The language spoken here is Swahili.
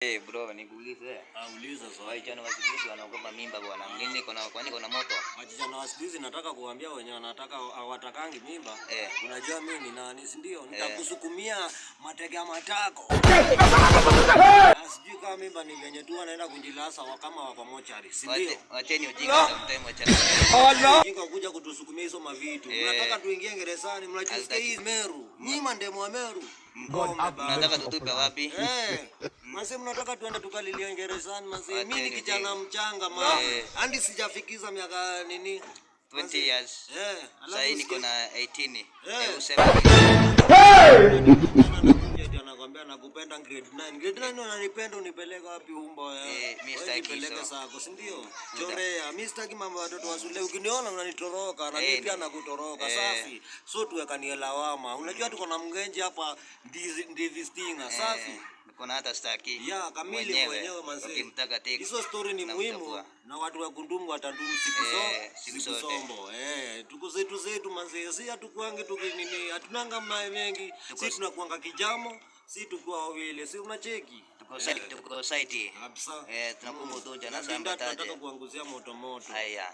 Bro, nikuulize. Uliza swali. Vijana wa siku hizi wanaogopa mimba bwana. Nini kwani kuna moto? Vijana wa siku hizi nataka kuambia wenye wanataka hawatakangi mimba. Unajua mimi ni nani, si ndio? Nitakusukumia matega matako. Sijui kama mimba ni venye tu wanaenda kujilasa kama wako mochari, si ndio? Wacheni ujinga sometime wachana. Ujinga kuja kutusukumia hizo mavitu. Unataka tuingie gerezani, mnajisikia hii Meru. Nyima ndemo wa Meru. Mnataka tutupe wapi? Mase mnataka tuende tukalilia gerezani mase. Mimi ni kijana mchanga hadi sijafikiza miaka nini 20 years. Sasa niko na 18. Anakuambia nakupenda grade 9. Grade 9 unanipenda unipeleka wapi umbo mimi sitaki sako, si ndio? Chorea, mimi sitaki mambo ya watoto wa shule. Ukiniona unanitoroka na mimi pia nakutoroka. Safi. So tuwekanie lawama. Unajua tuko na mgenji hapa ndizi stinga. Safi. Niko na hata staki. Kamili mwenyewe manzi. Ukimtaka take. Hizo story ni muhimu na watu wa kundumu watandumu siku sombo. Tuko zetu manzi. Si hatukuange tukinini. Hatunanga mengi. Si tunakuanga kijamo. Si tukua wawili, si unacheki? Tuko site. Kabisa. Tunakumbuka doja na samba taje. Tunataka kuanguzia moto. Haya.